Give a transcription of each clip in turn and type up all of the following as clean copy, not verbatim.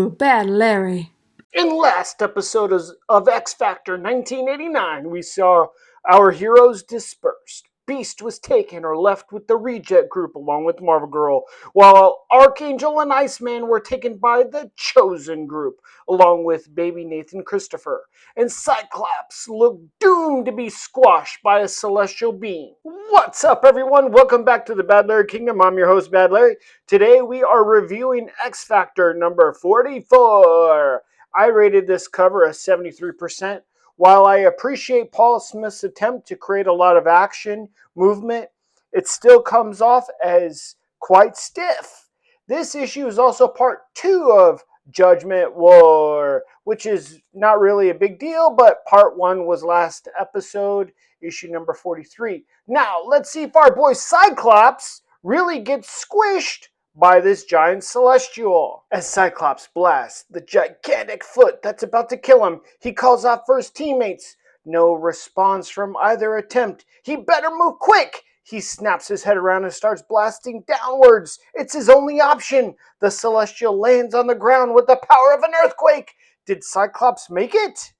to Bad Larry. In last episode of X Factor 1989, we saw our heroes dispersed. Beast was taken or left with the Reject group along with Marvel Girl, while Archangel and Iceman were taken by the Chosen group along with baby Nathan Christopher. And Cyclops looked doomed to be squashed by a celestial being. What's up, everyone? Welcome back to the Bad Larry Kingdom. I'm your host, Bad Larry. Today we are reviewing X Factor number 44. I rated this cover a 73%. While I appreciate Paul Smith's attempt to create a lot of action, movement, it still comes off as quite stiff. This issue is also part 2 of Judgment War, which is not really a big deal, but part 1 was last episode, issue number 43. Now, let's see if our boy Cyclops really gets squished by this giant celestial. As Cyclops blasts the gigantic foot that's about to kill him, he calls out for his teammates. No response from either attempt. He better move quick! He snaps his head around and starts blasting downwards. It's his only option. The celestial lands on the ground with the power of an earthquake. Did Cyclops make it?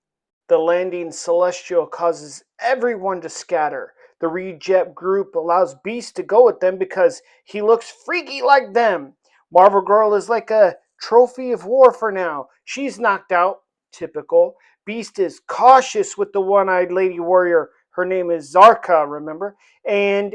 The landing celestial causes everyone to scatter. The Reject group allows Beast to go with them because he looks freaky like them. Marvel Girl is like a trophy of war for now. She's knocked out. Typical. Beast is cautious with the one-eyed lady warrior. Her name is Zarka, remember? And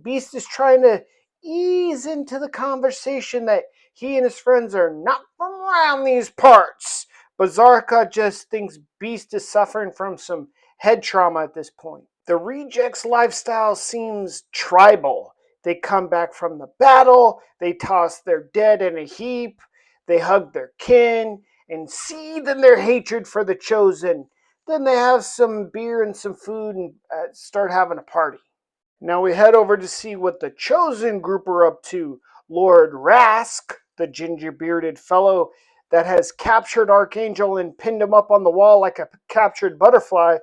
Beast is trying to ease into the conversation that he and his friends are not from around these parts. But Zarka just thinks Beast is suffering from some head trauma at this point. The Rejects' lifestyle seems tribal. They come back from the battle, they toss their dead in a heap, they hug their kin, and seethe in their hatred for the Chosen. Then they have some beer and some food and start having a party. Now we head over to see what the Chosen group are up to. Lord Rask, the ginger-bearded fellow that has captured Archangel and pinned him up on the wall like a captured butterfly,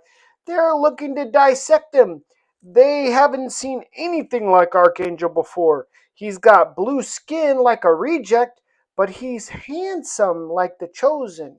they're looking to dissect him. They haven't seen anything like Archangel before. He's got blue skin like a Reject, but he's handsome like the Chosen.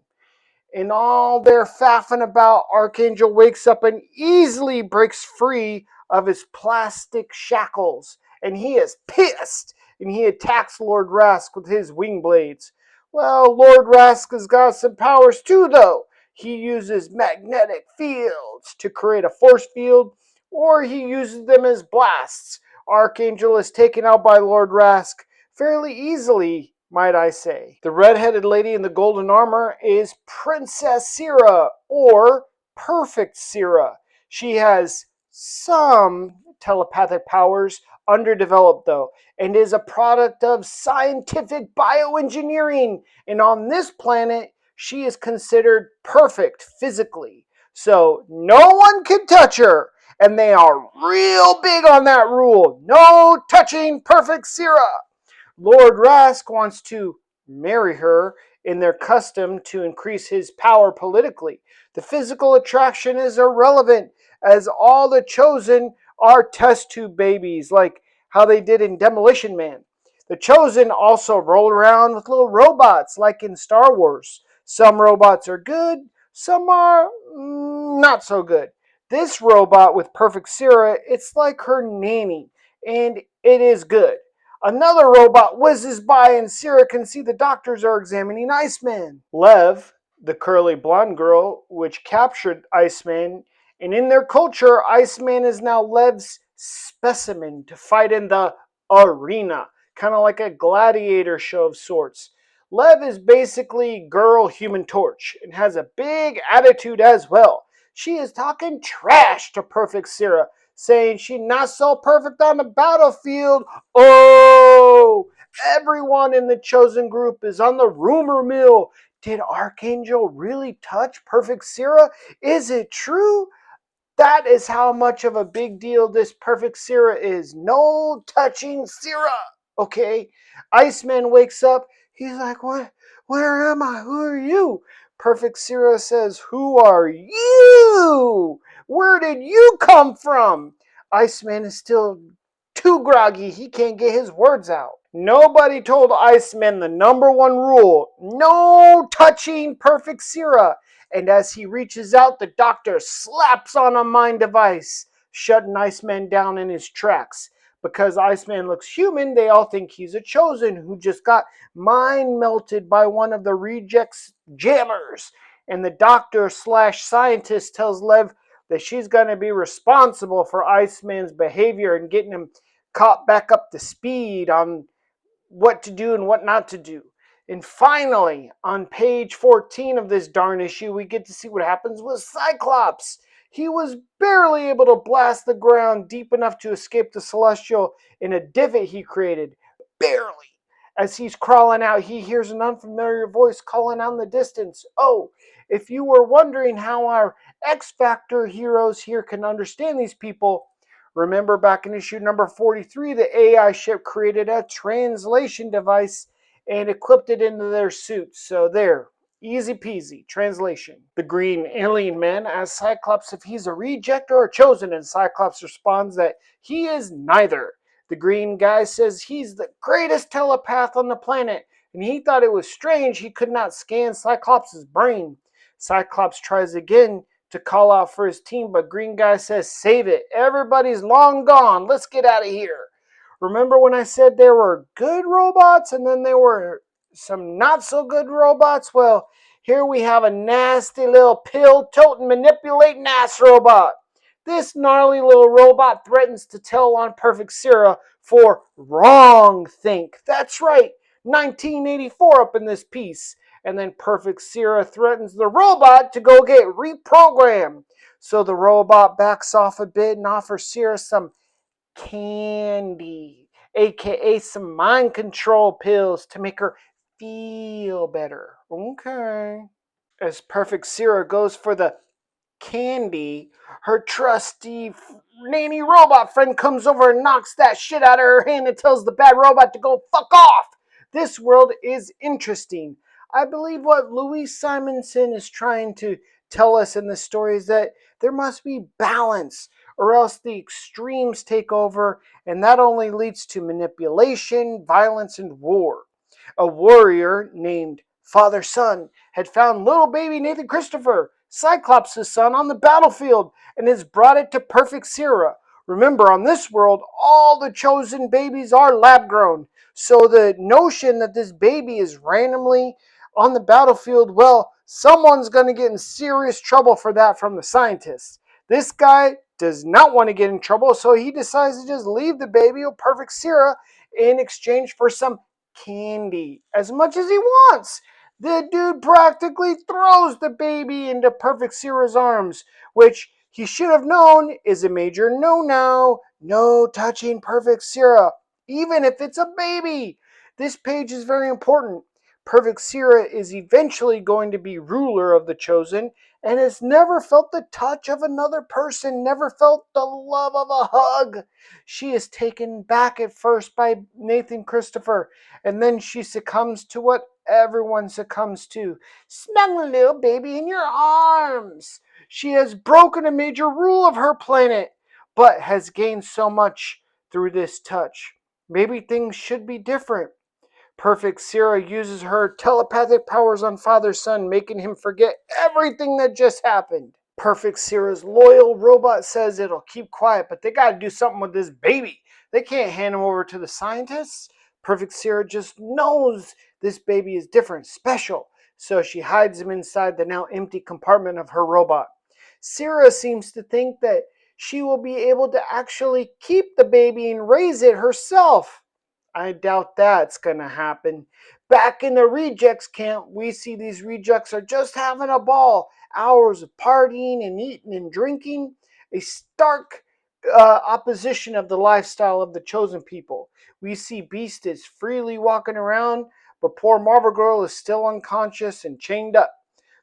In all their faffing about, Archangel wakes up and easily breaks free of his plastic shackles. And he is pissed, and he attacks Lord Rask with his wing blades. Well, Lord Rask has got some powers too, though. He uses magnetic fields to create a force field, or he uses them as blasts. Archangel is taken out by Lord Rask fairly easily, might I say. The red-headed lady in the golden armor is Princess Sira, or Perfect Sira. She has some telepathic powers, underdeveloped though, and is a product of scientific bioengineering. And on this planet, she is considered perfect physically. So no one can touch her. And they are real big on that rule. No touching Perfect Sira. Lord Rask wants to marry her in their custom to increase his power politically. The physical attraction is irrelevant, as all the Chosen are test tube babies, like how they did in Demolition Man. The Chosen also roll around with little robots, like in Star Wars. Some robots are good, some are not so good. This robot with Perfect Sira, it's like her nanny, and it is good. Another robot whizzes by and Sira can see the doctors are examining Iceman. Lev, the curly blonde girl, which captured Iceman, and in their culture, Iceman is now Lev's specimen to fight in the arena, kind of like a gladiator show of sorts. Lev is basically girl Human Torch and has a big attitude as well. She is talking trash to Perfect Sira, saying she's not so perfect on the battlefield. Oh, everyone in the Chosen group is on the rumor mill. Did Archangel really touch Perfect Sira? Is it true? That is how much of a big deal this Perfect Sira is. No touching Sira. Okay? Iceman wakes up. He's like, what? Where am I? Who are you? Perfect Sira says, who are you? Where did you come from? Iceman is still too groggy. He can't get his words out. Nobody told Iceman the number one rule: no touching Perfect Sierra. And as he reaches out, the doctor slaps on a mind device, shutting Iceman down in his tracks. Because Iceman looks human, they all think he's a chosen who just got mind melted by one of the rejects' jammers. And the doctor slash scientist tells Lev that she's going to be responsible for Iceman's behavior and getting him caught back up to speed on what to do and what not to do. And finally, on page 14 of this darn issue, we get to see what happens with Cyclops. He was barely able to blast the ground deep enough to escape the Celestial in a divot he created. Barely. As he's crawling out, he hears an unfamiliar voice calling out in the distance. Oh, if you were wondering how our X Factor heroes here can understand these people, remember back in issue number 43, the AI ship created a translation device and equipped it into their suits. So there, easy peasy, translation. The green alien man asks Cyclops if he's a reject or a chosen, and Cyclops responds that he is neither. The green guy says he's the greatest telepath on the planet, and he thought it was strange he could not scan Cyclops' brain. Cyclops tries again to call out for his team, but green guy says, save it. Everybody's long gone. Let's get out of here. Remember when I said there were good robots and then there were some not so good robots? Well, here we have a nasty little pill-toting, manipulating ass robot. This gnarly little robot threatens to tell on Perfect Sierra for wrong think. That's right, 1984 up in this piece. And then Perfect Sierra threatens the robot to go get reprogrammed. So the robot backs off a bit and offers Sierra some candy, aka some mind control pills to make her feel better. Okay. As Perfect Sierra goes for the candy, her trusty nanny robot friend comes over and knocks that shit out of her hand and tells the bad robot to go fuck off. This world is interesting. I believe what Louise Simonson is trying to tell us in this story is that there must be balance, or else the extremes take over, and that only leads to manipulation, violence, and war. A warrior named Father Son had found little baby Nathan Christopher, Cyclops' son, on the battlefield and has brought it to Perfect Sierra. Remember, on this world, all the chosen babies are lab grown. So the notion that this baby is randomly on the battlefield, well, someone's going to get in serious trouble for that from the scientists. This guy does not want to get in trouble, so he decides to just leave the baby with Perfect Sierra in exchange for some candy as much as he wants. The dude practically throws the baby into Perfect Sierra's arms, which he should have known is a major no-no. No touching Perfect Sierra, even if it's a baby. This page is very important. Perfect Sierra is eventually going to be ruler of the Chosen and has never felt the touch of another person, never felt the love of a hug. She is taken back at first by Nathan Christopher, and then she succumbs to what everyone succumbs to: snuggle a little baby in your arms. She has broken a major rule of her planet, but has gained so much through this touch. Maybe things should be different. Perfect Sierra uses her telepathic powers on Father Son, making him forget everything that just happened. Perfect Sierra's loyal robot says it'll keep quiet, but they gotta do something with this baby. They can't hand him over to the scientists. Perfect Sierra just knows this baby is different, special, so she hides him inside the now empty compartment of her robot. Sierra seems to think that she will be able to actually keep the baby and raise it herself. I doubt that's gonna happen. Back in the rejects camp, we see these rejects are just having a ball. Hours of partying and eating and drinking. A stark opposition of the lifestyle of the chosen people. We see Beast is freely walking around, but poor Marvel Girl is still unconscious and chained up.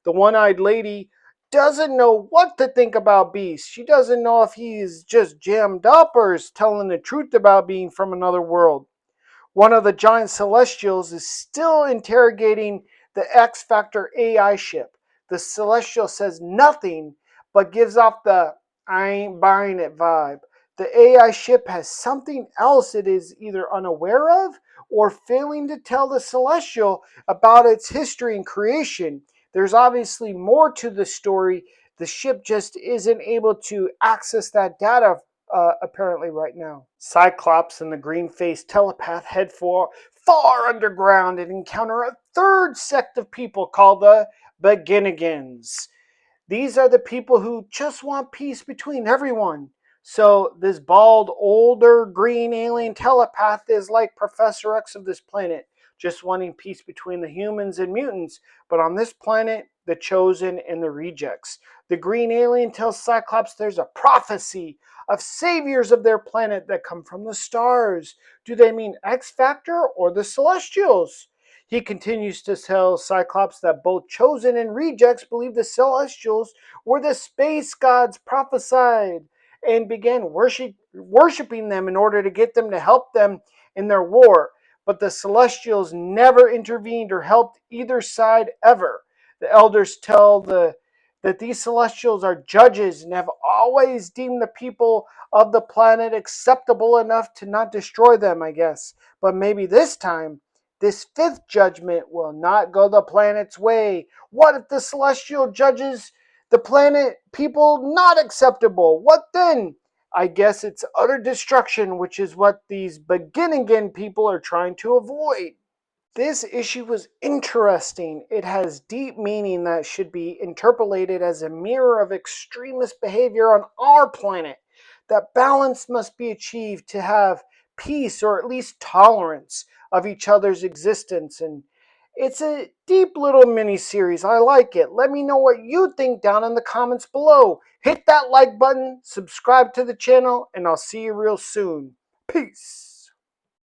The one-eyed lady doesn't know what to think about Beast. She doesn't know if he is just jammed up or is telling the truth about being from another world. One of the giant celestials is still interrogating the X Factor AI ship. The celestial says nothing but gives off the I ain't buying it vibe. The AI ship has something else it is either unaware of or failing to tell the Celestial about its history and creation. There's obviously more to the story. The ship just isn't able to access that data apparently right now. Cyclops and the green-faced telepath head for far underground and encounter a third sect of people called the Beginnigans. These are the people who just want peace between everyone. So this bald, older, green alien telepath is like Professor X of this planet, just wanting peace between the humans and mutants. But on this planet, the chosen and the rejects. The green alien tells Cyclops there's a prophecy of saviors of their planet that come from the stars. Do they mean X Factor or the Celestials? He continues to tell Cyclops that both Chosen and Rejects believe the Celestials were the space gods prophesied and began worshiping them in order to get them to help them in their war. But the Celestials never intervened or helped either side ever. The elders tell that these Celestials are judges and have always deemed the people of the planet acceptable enough to not destroy them, I guess. But maybe this time this fifth judgment will not go the planet's way. What if the celestial judges the planet people not acceptable? What then? I guess it's utter destruction, which is what these begin again people are trying to avoid. This issue was interesting. It has deep meaning that should be interpolated as a mirror of extremist behavior on our planet. That balance must be achieved to have peace or at least tolerance of each other's existence. And it's a deep little mini series. I like it. Let me know what you think down in the comments below. Hit that like button, subscribe to the channel, and I'll see you real soon. Peace.